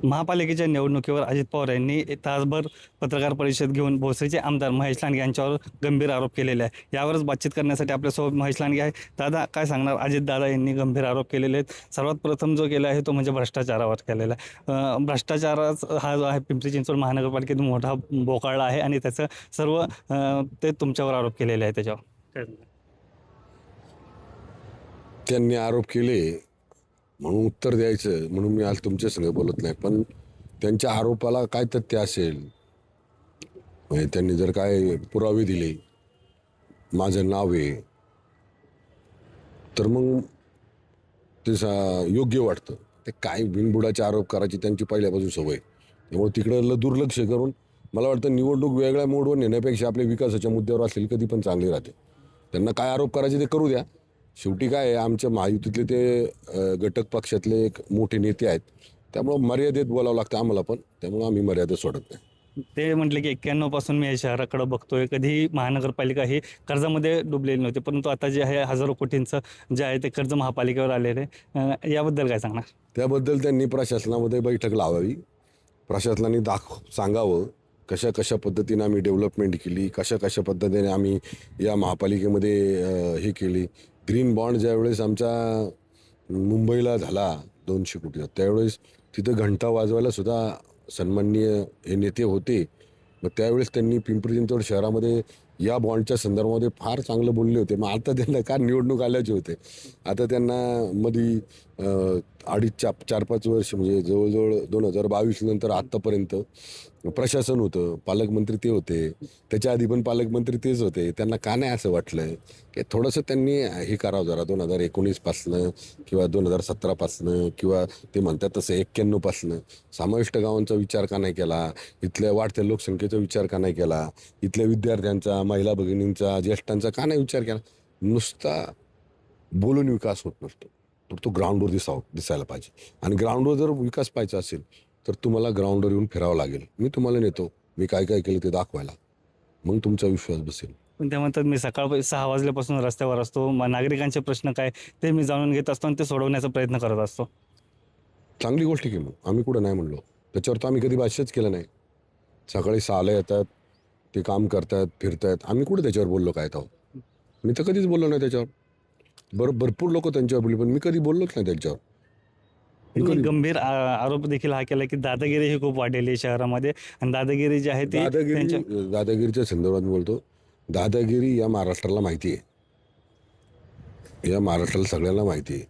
महापालिकेच्या निवडणुकीवर अजित पवार यांनी तासभर पत्रकार परिषद घेऊन भोसरीचे आमदार महेश लांडगे यांच्यावर गंभीर आरोप केलेले आहे. यावरच बातचीत करण्यासाठी आपल्यासोबत महेश लांडगे आहे. दादा, काय सांगणार? अजित दादा यांनी गंभीर आरोप केलेले आहेत. सर्वात प्रथम जो केला आहे तो म्हणजे भ्रष्टाचारावर केलेला आहे. भ्रष्टाचाराचा हा जो आहे पिंपरी चिंचवड महानगरपालिकेत मोठा बोकाळा आहे आणि त्याचं सर्व ते तुमच्यावर आरोप केलेले आहे. त्याच्यावर त्यांनी आरोप केले म्हणून उत्तर द्यायचं म्हणून मी आज तुमच्या संग बोलत नाही, पण त्यांच्या आरोपाला काय तथ्य असेल, म्हणजे त्यांनी जर काय पुरावे दिले, माझं नाव आहे, तर मग ते योग्य वाटतं. ते काय बिनबुडाचे आरोप करायची त्यांची पहिल्यापासून सवय, त्यामुळे तिकडं दुर्लक्ष करून मला वाटतं निवडणूक वेगळ्या मोडवर नेण्यापेक्षा आपल्या विकासाच्या मुद्द्यावर असेल कधी पण चांगली राहते. त्यांना काय आरोप करायचे ते करू द्या. शेवटी काय आहे, आमच्या महायुतीतले ते घटक पक्षातले एक मोठे नेते आहेत, त्यामुळं मर्यादेत बोलावं लागतं आम्हाला पण, त्यामुळं आम्ही मर्यादा सोडत नाही. ते म्हटले की 91 पासून मी या शहराकडे बघतोय, कधीही महानगरपालिका ही कर्जामध्ये डुबलेली नव्हती, परंतु आता जे आहे हजारो कोटींचं जे आहे ते कर्ज महापालिकेवर आलेलं आहे. याबद्दल काय सांगणार? त्याबद्दल त्यांनी प्रशासनामध्ये बैठक लावावी. प्रशासनाने सांगावं कशा कशा पद्धतीने आम्ही डेव्हलपमेंट केली, कशा कशा पद्धतीने आम्ही या महापालिकेमध्ये हे केली. ग्रीन बॉन्ड ज्यावेळेस आमच्या मुंबईला झाला 200 कोटीचा, त्यावेळेस तिथं घंटा वाजवायला सुद्धा सन्माननीय हे नेते होते. मग त्यावेळेस त्यांनी पिंपरी चिंचवड शहरामध्ये या बॉन्डच्या संदर्भामध्ये फार चांगलं बोलले होते. मग आता त्यांना का निवडणूक आल्याचे होते, आता त्यांना मध्ये 4-5 वर्ष म्हणजे जवळजवळ 2022 नंतर आत्तापर्यंत प्रशासन होतं, पालकमंत्री ते होते, त्याच्या आधी पण पालकमंत्री तेच होते. त्यांना का नाही असं वाटलं की थोडंसं त्यांनी हे करावं जरा 2019 किंवा 2017 किंवा ते म्हणतात तसं 91 समाविष्ट गावांचा विचार का नाही केला, इथल्या वाढत्या लोकसंख्येचा विचार का नाही केला, इथल्या विद्यार्थ्यांचा, महिला भगिनींचा, ज्येष्ठांचा का नाही विचार केला. नुसता बोलून विकास होत नसतो, तर तो ग्राउंडवर दिसायला पाहिजे. आणि ग्राउंडवर जर विकास पाहायचा असेल तर तुम्हाला ग्राउंडवर येऊन फिरावं लागेल. मी तुम्हाला नेतो, मी काय काय केलं ते दाखवायला, मग तुमचा विश्वास बसेल. पण त्या म्हणतात मी सकाळ 6 वाजल्यापासून रस्त्यावर असतो, नागरिकांचे प्रश्न काय ते मी जाणून घेत असतो आणि ते सोडवण्याचा प्रयत्न करत असतो. चांगली गोष्ट की मग आम्ही कुठं नाही म्हणलो, त्याच्यावर तर आम्ही कधी भाष्यच केलं नाही. सकाळी 6ला येतात, ते काम करतात, फिरतात, आम्ही कुठं त्याच्यावर बोललो काय तो? मी तर कधीच बोललो नाही त्याच्यावर. भरपूर लोक त्यांच्यावर बोलले, पण मी कधी बोललोच नाही त्यांच्यावर. गंभीर आरोप देखील हा केला की दादागिरी ही खूप वाढलेली आहे शहरामध्ये आणि दादागिरी जी आहे ती दादागिरीच्या संदर्भात बोलतो. दादागिरी या महाराष्ट्राला माहिती आहे, या महाराष्ट्राला सगळ्यांना माहिती आहे.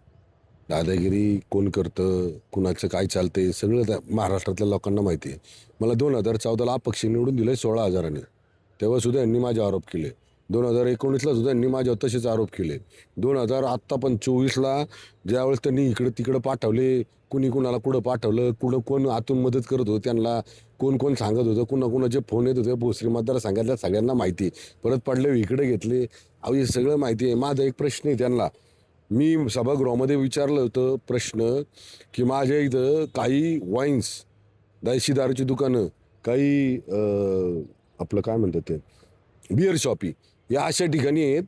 दादागिरी कोण करतं, कुणाचं काय चालतंय, सगळं महाराष्ट्रातल्या लोकांना माहिती आहे. मला 2014ला अपक्ष निवडून दिलं 16,000ने, तेव्हा सुद्धा यांनी माझे आरोप केले. 2019ला सुद्धा यांनी माझ्यावर तसेच आरोप केले. आत्ता पण 24ला ज्यावेळेस त्यांनी इकडं तिकडं पाठवले, कुणी कुणाला कुठं पाठवलं, कोण आतून मदत करत होतं त्यांना, कोण सांगत होतं, कुणाचे फोन येत होते, भोसरी मतदारसंघातल्या सगळ्यांना माहिती. परत पडले इकडे घेतले, अहो हे सगळं माहिती आहे. माझा एक प्रश्न आहे त्यांना, मी सभागृहामध्ये विचारलं होतं प्रश्न की माझ्या इथं काही वाईन्स, देशी दारूची दुकानं, काही आपलं काय म्हणतात ते बिअर शॉपी, या अशा ठिकाणी आहेत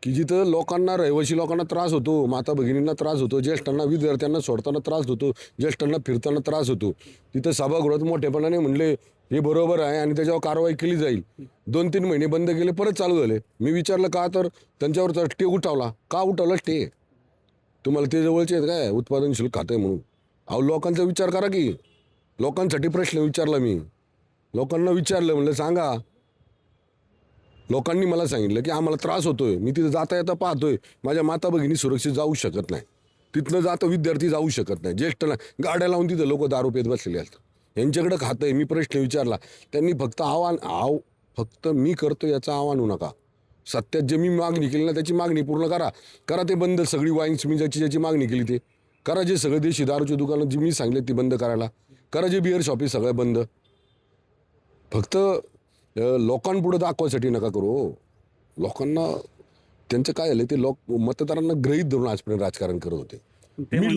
की जिथं लोकांना, रहिवासी लोकांना त्रास होतो, माता भगिनींना त्रास होतो, ज्येष्ठांना विद्यार्थ्यांना सोडताना त्रास होतो, ज्येष्ठांना फिरताना त्रास होतो. तिथं सभागृहात मोठेपणाने म्हणले हे बरोबर आहे आणि त्याच्यावर कारवाई केली जाईल. 2-3 महिने बंद केले, परत चालू झाले. मी विचारलं का, तर त्यांच्यावर स्टे उठवला. का उठवला स्टे? तुम्हाला ते जवळचे आहेत काय उत्पादन शुल्क खातं म्हणून? अहो लोकांचा विचार करा की, लोकांसाठी प्रश्न विचारला मी, लोकांना विचारलं, म्हणलं सांगा. लोकांनी मला सांगितलं की आम्हाला त्रास होतोय, मी तिथं जाता येता पाहतोय, माझ्या माता भगिनी सुरक्षित जाऊ शकत नाही, तिथनं जाता विद्यार्थी जाऊ शकत नाही, ज्येष्ठला गाड्या लावून तिथं लोक दारू पेत बसलेले असतात. यांच्याकडं खातं आहे. मी प्रश्न विचारला, त्यांनी फक्त मी करतो याचं आव्हान होऊ नका. सत्यात जे मी मागणी केली ना त्याची मागणी पूर्ण करा ते बंद. सगळी वाईन्स मी ज्याची मागणी केली ते करा. जे सगळे देशी दारूची दुकानं जी मी सांगले ती बंद करायला करा. जे बिअर शॉपी सगळं बंद. फक्त लोकांपुढे दाखवायसाठी नका करू. लोकांना त्यांचं काय झालं, ते मतदारांना गृहीत धरून आजपर्यंत राजकारण करत होते. मी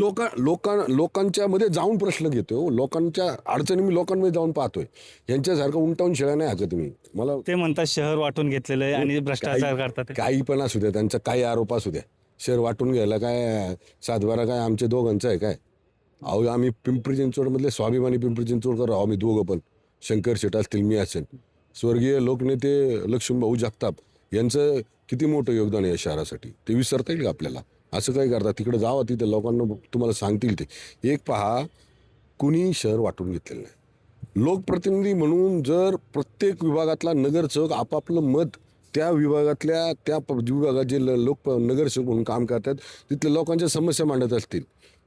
लोकांच्या मध्ये जाऊन प्रश्न घेतोय, लोकांच्या अडचणी मी लोकांमध्ये जाऊन पाहतोय. यांच्यासारखं उंटावून शेळ्या नाही हाकत मी. मला ते म्हणतात शहर वाटून घेतलेलं आहे आणि भ्रष्टाचार करतात. काही पण असू द्या, त्यांचा काही आरोप असू द्या, शहर वाटून घ्यायला काय 7-12 काय आमचे दोघांचं आहे काय? अहो आम्ही पिंपरी चिंचवडमधले स्वाभिमानी पिंपरी चिंचवडकर आहो आम्ही दोघं पण. शंकर शेट असतील, मी असेल. स्वर्गीय लोकनेते लक्ष्मणभाऊ जगताप यांचं किती मोठं योगदान आहे या शहरासाठी, ते विसरता येईल का आपल्याला? असं काय करतात? तिकडे जावा, तिथे लोकांना तुम्हाला सांगतील ते. एक पहा, कुणी शहर वाटून घेतलेलं नाही. लोकप्रतिनिधी म्हणून जर प्रत्येक विभागातला नगरसेवक आपापलं मत त्या विभागातल्या त्या विभागात जे लोक नगरसेवक म्हणून काम करतात तिथल्या लोकांच्या समस्या मांडत असतील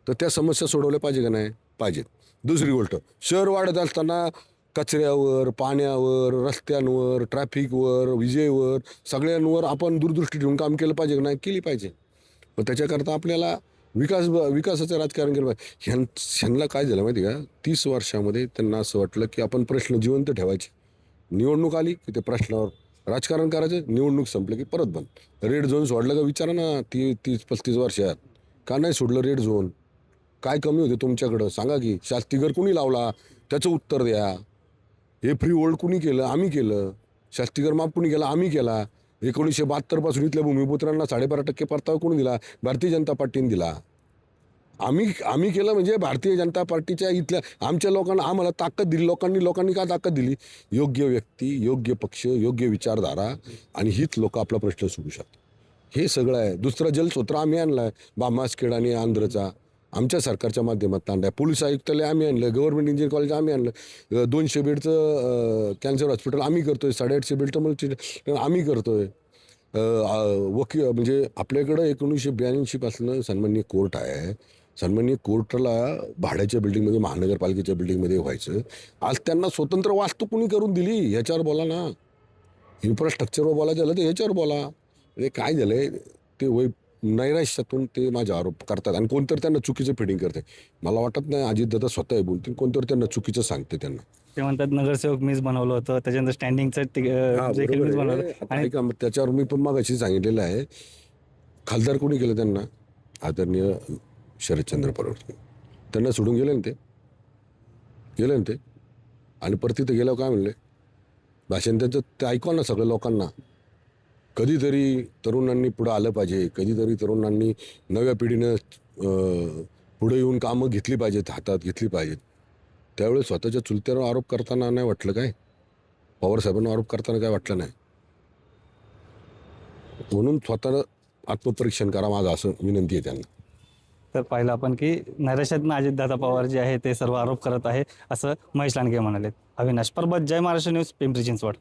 तर त्या समस्या सोडवल्या पाहिजे का नाही? पाहिजेत. दुसरी गोष्ट, शहर वाढत असताना कचऱ्यावर, पाण्यावर, रस्त्यांवर, ट्रॅफिकवर, विजेवर, सगळ्यांवर आपण दूरदृष्टी ठेवून काम केलं पाहिजे का नाही? केली पाहिजे. पण त्याच्याकरता आपल्याला विकासाचं राजकारण केलं पाहिजे. ह्यांना काय झालं माहिती का? 30 वर्षामध्ये त्यांना असं वाटलं की आपण प्रश्न जिवंत ठेवायचे. निवडणूक आली की ते प्रश्नावर राजकारण करायचं, निवडणूक संपलं की परत बंद. रेड झोन सोडलं का? विचारा ना. 30-35 वर्षात का नाही सोडलं रेड झोन? काय कमी होते तुमच्याकडं? सांगा की. शास्तीगर कुणी लावला त्याचं उत्तर द्या. हे फ्री होल्ड कुणी केलं? आम्ही केलं. शास्तीकर माफ कुणी केला? आम्ही केला. 1972 पासून इथल्या भूमिपुत्रांना 12.5% परतावा कोणी दिला? भारतीय जनता पार्टीने दिला. आम्ही केलं म्हणजे भारतीय जनता पार्टीच्या इथल्या आमच्या लोकांना, आम्हाला ताकद दिली लोकांनी का ताकद दिली? योग्य व्यक्ती, योग्य पक्ष, योग्य विचारधारा, आणि हीच लोक आपला प्रश्न सोडू शकतात. हे सगळं आहे. दुसरा जलस्रोत आम्ही आणलाय, बामासखेड आणि आंध्रचा आमच्या सरकारच्या माध्यमातून आणलाय. पोलीस आयुक्तालय आम्ही आणलं, गव्हर्नमेंट इंजिनिअरिंग कॉलेज आम्ही आणलं, 200 बेडचं कॅन्सर हॉस्पिटल आम्ही करतोय, 850 बेडचं मल्टी आम्ही करतोय. म्हणजे आपल्याकडं 1982 पासून सन्माननीय कोर्ट आहे. सन्माननीय कोर्टाला भाड्याच्या बिल्डिंगमध्ये, महानगरपालिकेच्या बिल्डिंगमध्ये व्हायचं. आज त्यांना स्वतंत्र वास्तू कुणी करून दिली? ह्याच्यावर बोला ना. इन्फ्रास्ट्रक्चरवर बोलायचं झालं तर ह्याच्यावर बोला. म्हणजे काय झालंय ते नैराश्यातून ते माझे आरोप करतात आणि कोणतरी त्यांना चुकीचं फिडिंग करते. मला वाटत नाही अजितदादा स्वतः बोलतील, कोणतरी त्यांना चुकीचं सांगते. त्यांना ते म्हणतात नगरसेवक मीच बनवलं होतं, त्याच्यानंतर स्टँडिंगचं देखील मीच बनवलं. आणि त्याच्यावर मी पण मगाशी सांगितलेलं आहे, खासदार कोणी केलं त्यांना? आदरणीय शरदचंद्र पवार. त्यांना सोडून गेले ना ते. आणि परत तिथं गेल्यावर काय म्हणले? भाषण त्यांचं ते ऐकवा ना सगळ्या लोकांना. कधीतरी तरुणांनी पुढं आलं पाहिजे, कधीतरी तरुणांनी नव्या पिढीनं पुढे येऊन कामं घेतली पाहिजेत, हातात घेतली पाहिजेत. त्यावेळेस स्वतःच्या चुलत्यावर आरोप करताना नाही वाटलं काय? पवार साहेबांना आरोप करताना काय वाटलं नाही? म्हणून स्वतःला आत्मपरीक्षण करा, माझं असं विनंती आहे त्यांना. तर पाहिलं आपण की नैराश्यातनं अजितदादा पवार जे आहे ते सर्व आरोप करत आहे असं महेश लांडगे म्हणाले. अविनाश परबत, जय महाराष्ट्र न्यूज, पिंपरी चिंचवड.